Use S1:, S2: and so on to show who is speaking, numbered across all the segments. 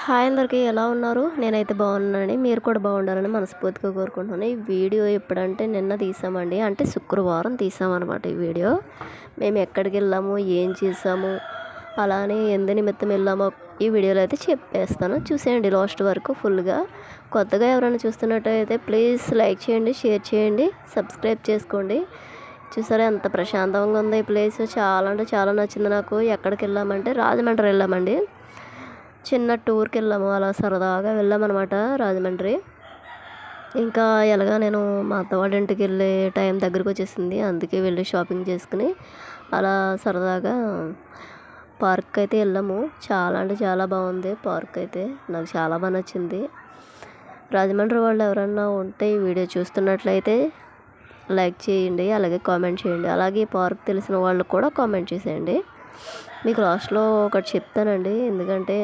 S1: Hi అందరికీ ఎలా ఉన్నారు? నేనైతే బాగున్నానండి. మీరు కూడా బాగుండాలని మనస్ఫూర్తిగా కోరుకుంటున్నాను. ఈ వీడియో ఎప్పుడంటే నిన్న తీసామండి. అంటే శుక్రవారం తీసామన్నమాట ఈ వీడియో. మేము ఎక్కడికి వెళ్ళాము, ఏం చేసాము, అలానే ఎందు నిమిత్తం వెళ్ళామో ఈ వీడియోలో అయితే చెప్పేస్తాను. చూసేయండి లాస్ట్ వరకు ఫుల్గా. కొత్తగా ఎవరైనా చూస్తున్నట్టయితే ప్లీజ్ లైక్ చేయండి, షేర్ చేయండి, సబ్స్క్రైబ్ చేసుకోండి. చూసారా ఎంత ప్రశాంతంగా ఉంది ఈ ప్లేస్. చాలా అంటే చాలా నచ్చింది నాకు. ఎక్కడికి వెళ్ళామంటే రాజమండ్రి వెళ్ళామండి. చిన్న టూర్కి వెళ్ళాము, అలా సరదాగా వెళ్ళామన్నమాట రాజమండ్రి. ఇంకా ఎలాగా నేను మా అత్త వాళ్ళ ఇంటికి వెళ్ళే టైం దగ్గరకు వచ్చేసింది. అందుకే వెళ్ళి షాపింగ్ చేసుకుని అలా సరదాగా పార్క్ అయితే వెళ్ళాము. చాలా అంటే చాలా బాగుంది పార్క్ అయితే. నాకు చాలా బాగా నచ్చింది. రాజమండ్రి వాళ్ళు ఎవరన్నా ఉంటే ఈ వీడియో చూస్తున్నట్లయితే లైక్ చేయండి, అలాగే కామెంట్ చేయండి. అలాగే పార్క్ తెలిసిన వాళ్ళు కూడా కామెంట్ చేసేయండి. మీకు లాస్ట్లో ఒకటి చెప్తానండి, ఎందుకంటే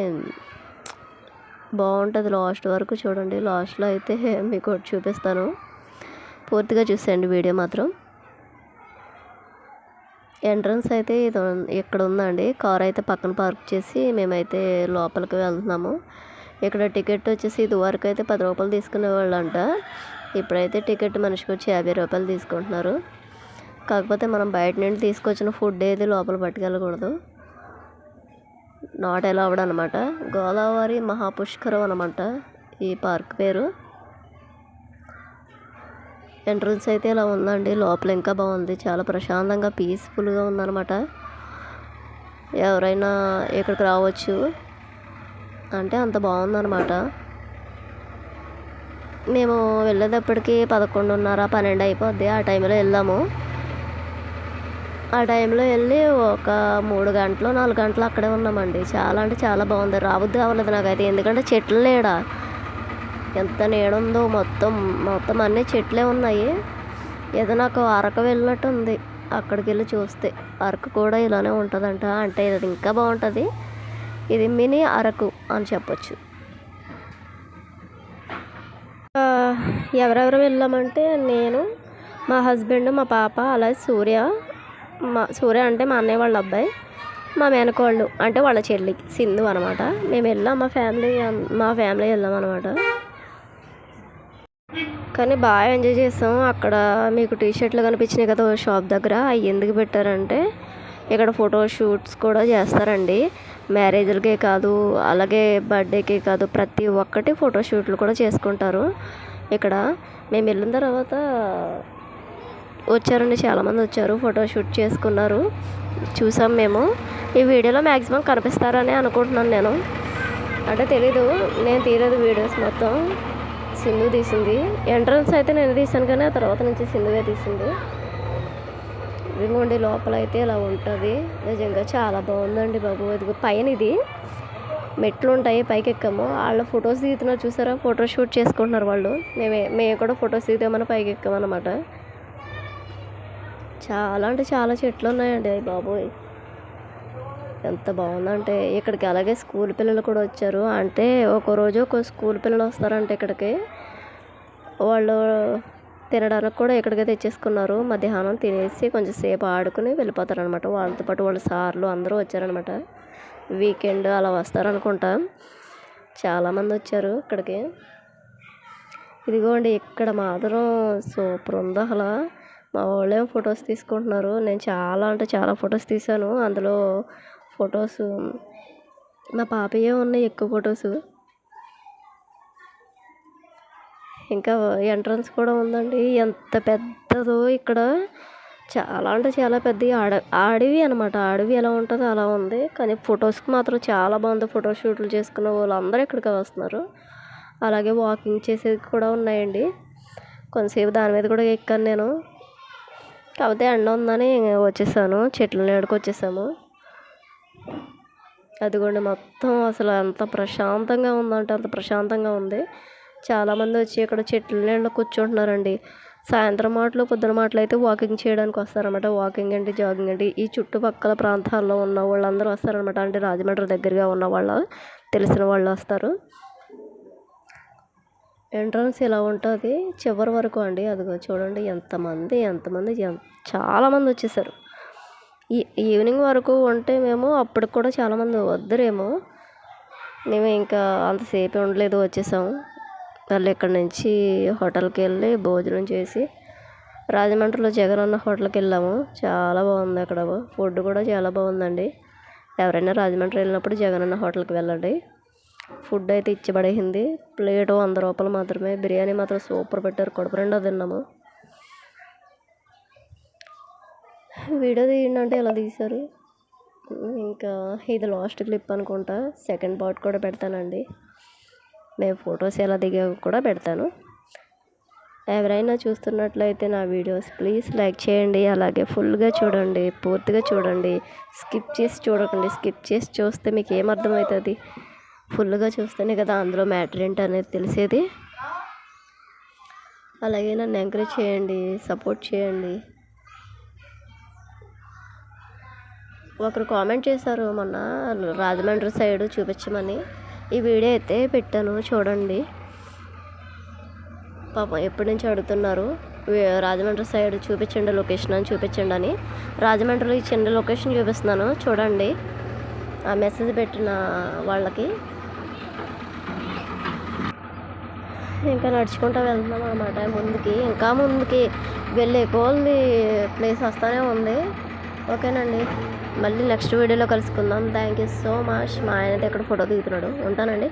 S1: బాగుంటుంది. లాస్ట్ వరకు చూడండి. లాస్ట్లో అయితే మీకు ఒకటి చూపిస్తాను, పూర్తిగా చూసేయండి వీడియో మాత్రం. ఎంట్రన్స్ అయితే ఇది ఇక్కడ ఉందండి. కార్ అయితే పక్కన పార్క్ చేసి మేమైతే లోపలికి వెళ్తున్నాము. ఇక్కడ టికెట్ వచ్చేసి ఇది వరకు అయితే 10 రూపాయలు తీసుకునేవాళ్ళు అంట. ఇప్పుడైతే టికెట్ మనిషికి వచ్చి 50 రూపాయలు తీసుకుంటున్నారు. కాకపోతే మనం బయట నుండి తీసుకొచ్చిన ఫుడ్ ఏది లోపల పట్టుకెళ్ళకూడదు, నాట్ అలౌడ్ అనమాట. గోదావరి మహాపుష్కరం అనమాట ఈ పార్క్ పేరు. ఎంట్రన్స్ అయితే ఇలా ఉందండి. లోపల ఇంకా బాగుంది, చాలా ప్రశాంతంగా పీస్ఫుల్గా ఉందన్నమాట. ఎవరైనా ఇక్కడికి రావచ్చు, అంటే అంత బాగుందన్నమాట. మేము వెళ్ళేటప్పటికి 11:30, 12 అయిపోద్ది. ఆ టైంలో వెళ్ళాము. ఆ టైంలో వెళ్ళి ఒక 3 గంటలు 4 గంటలు అక్కడే ఉన్నామండి. చాలా అంటే చాలా బాగుంది. రాబుద్ది అవ్వలేదు నాకైతే, ఎందుకంటే చెట్లు నీడ ఎంత నీడ ఉందో. మొత్తం మొత్తం అన్నీ చెట్లే ఉన్నాయి. ఏదో నాకు అరకు వెళ్ళినట్టు ఉంది అక్కడికి వెళ్ళి చూస్తే. అరకు కూడా ఇలానే ఉంటుందంట, అంటే ఇది ఇంకా బాగుంటుంది. ఇది మినీ అరకు అని చెప్పొచ్చు. ఎవరెవరు వెళ్ళామంటే నేను, మా హస్బెండ్, మా పాప, అలాగే సూర్య అంటే మా అన్నయ్య వాళ్ళ అబ్బాయి, మా మేనకోళ్ళు అంటే వాళ్ళ చెల్లి సింధు అనమాట. మేము వెళ్ళాం, మా ఫ్యామిలీ వెళ్ళాం అనమాట. కానీ బాగా ఎంజాయ్ చేసాం. అక్కడ మీకు టీషర్ట్లు కనిపించినాయి కదా షాప్ దగ్గర, అవి ఎందుకు పెట్టారంటే ఇక్కడ ఫోటో షూట్స్ కూడా చేస్తారండి. మ్యారేజ్లకే కాదు, అలాగే బర్త్డేకే కాదు, ప్రతి ఒక్కటి ఫోటో షూట్లు కూడా చేసుకుంటారు ఇక్కడ. మేము వెళ్ళిన తర్వాత వచ్చారండి, చాలామంది వచ్చారు, ఫోటో షూట్ చేసుకున్నారు, చూసాం మేము. ఈ వీడియోలో మ్యాక్సిమం కనిపిస్తారని అనుకుంటున్నాను నేను, అంటే తెలీదు, నేను తీయలేదు వీడియోస్ మొత్తం. సింధు తీసింది. ఎంట్రన్స్ అయితే నేను తీసాను, కానీ ఆ తర్వాత నుంచి సింధువే తీసింది. ఇదిగోండి లోపల అయితే ఇలా ఉంటుంది. నిజంగా చాలా బాగుందండి బాబు. ఇదిగో పైన ఇది మెట్లు ఉంటాయి, పైకి ఎక్కాము. వాళ్ళ ఫొటోస్ దిగుతున్నారు చూసారా, ఫోటో షూట్ చేసుకుంటున్నారు వాళ్ళు. మేము కూడా ఫొటోస్ దిగుతామని పైకి ఎక్కామన్నమాట. చాలా అంటే చాలా చెట్లు ఉన్నాయండి బాబోయ్, ఎంత బాగుందంటే. ఇక్కడికి అలాగే స్కూల్ పిల్లలు కూడా వచ్చారు. అంటే ఒకరోజు ఒక స్కూల్ పిల్లలు వస్తారంటే ఇక్కడికి, వాళ్ళు తినడానికి కూడా ఇక్కడికే తెచ్చేసుకున్నారు. మధ్యాహ్నం తినేసి కొంచెం సేపు ఆడుకుని వెళ్ళిపోతారనమాట. వాళ్ళతో పాటు వాళ్ళ సార్లు అందరూ వచ్చారనమాట. వీకెండ్ అలా వస్తారనుకుంటా. చాలామంది వచ్చారు ఇక్కడికి. ఇదిగోండి ఇక్కడ మాత్రం సూపర్ ఉంది అసలు. మా వాళ్ళేమో ఫొటోస్ తీసుకుంటున్నారు. నేను చాలా అంటే చాలా ఫొటోస్ తీసాను. అందులో ఫొటోస్ మా పాపయే ఉన్నాయి ఎక్కువ ఫొటోస్. ఇంకా ఎంట్రన్స్ కూడా ఉందండి, ఎంత పెద్దదో ఇక్కడ. చాలా అంటే చాలా పెద్ద అడవి అనమాట. అడవి ఎలా ఉంటుందో అలా ఉంది, కానీ ఫొటోస్కి మాత్రం చాలా బాగుంది. ఫోటో షూట్లు చేసుకున్న వాళ్ళందరూ ఇక్కడికి వస్తున్నారు. అలాగే వాకింగ్ చేసేది కూడా ఉన్నాయండి. కొంతసేపు దాని మీద కూడా ఎక్కాను నేను, కాకపోతే ఎండ ఉందని వచ్చేసాను, చెట్ల నీడకు వచ్చేసాము. అదిగోండి మొత్తం అసలు ఎంత ప్రశాంతంగా ఉందంటే అంత ప్రశాంతంగా ఉంది. చాలామంది వచ్చి ఇక్కడ చెట్ల నీడలో కూర్చుంటున్నారండి. సాయంత్రం మాటలు పొద్దున మాటలు అయితే వాకింగ్ చేయడానికి వస్తారనమాట. వాకింగ్ అంటే జాగింగ్ అంటే ఈ చుట్టుపక్కల ప్రాంతాల్లో ఉన్న వాళ్ళందరూ వస్తారనమాట. అంటే రాజమండ్రి దగ్గరగా ఉన్న వాళ్ళు, తెలిసిన వాళ్ళు వస్తారు. ఎంట్రన్స్ ఇలా ఉంటుంది చివరి వరకు అండి. అదిగో చూడండి ఎంతమంది చాలామంది వచ్చేసారు. ఈవినింగ్ వరకు ఉంటే మేము అప్పటికి కూడా చాలామంది వద్దరేమో, మేము ఇంకా అంతసేపు ఉండలేదు, వచ్చేసాము. మళ్ళీ ఇక్కడ నుంచి హోటల్కి వెళ్ళి భోజనం చేసి రాజమండ్రిలో జగనన్న హోటల్కి వెళ్ళాము. చాలా బాగుంది అక్కడ, ఫుడ్ కూడా చాలా బాగుందండి. ఎవరైనా రాజమండ్రి వెళ్ళినప్పుడు జగనన్న హోటల్కి వెళ్ళండి. ఫుడ్ అయితే ఇచ్చిపడేసింది. ప్లేటు 100 రూపాయలు మాత్రమే. బిర్యానీ మాత్రం సూపర్ పెట్టారు, కడుపు నిండా తిన్నాము. వీడియో తీయండి అంటే ఇలా తీశారు. ఇంకా ఇది లాస్ట్ క్లిప్ అనుకుంటా, సెకండ్ పార్ట్ కూడా పెడతానండి. మేము ఫొటోస్ ఎలా దిగావు కూడా పెడతాను. ఎవరైనా చూస్తున్నట్లయితే నా వీడియోస్ ప్లీజ్ లైక్ చేయండి, అలాగే ఫుల్గా చూడండి, పూర్తిగా చూడండి, స్కిప్ చేసి చూడకండి. స్కిప్ చేసి చూస్తే మీకు ఏమర్థమవుతుంది? ఫుల్గా చూస్తేనే కదా అందులో మ్యాటర్ ఏంటి అనేది తెలిసేది. అలాగే నన్ను ఎంకరేజ్ చేయండి, సపోర్ట్ చేయండి. ఒకరు కామెంట్ చేశారు మొన్న రాజమండ్రి సైడ్ చూపించమని. ఈ వీడియో అయితే పెట్టాను, చూడండి. పాపం ఎప్పటి నుంచి అడుగుతున్నారు రాజమండ్రి సైడ్ చూపించండి, లొకేషన్ అని చూపించండి అని. రాజమండ్రిలో ఈ చిన్న లొకేషన్ చూపిస్తున్నాను, చూడండి. ఆ మెసేజ్ పెట్టిన వాళ్ళకి ఇంకా నడుచుకుంటూ వెళ్తున్నాం అన్నమాట ముందుకి. ఇంకా ముందుకి వెళ్ళే కోల్ది ప్లేస్ వస్తూనే ఉంది. ఓకేనండి, మళ్ళీ నెక్స్ట్ వీడియోలో కలుసుకుందాం. Thank you so much. మా ఆయన అయితే ఇక్కడ ఫోటో దిగుతున్నాడు. ఉంటానండి.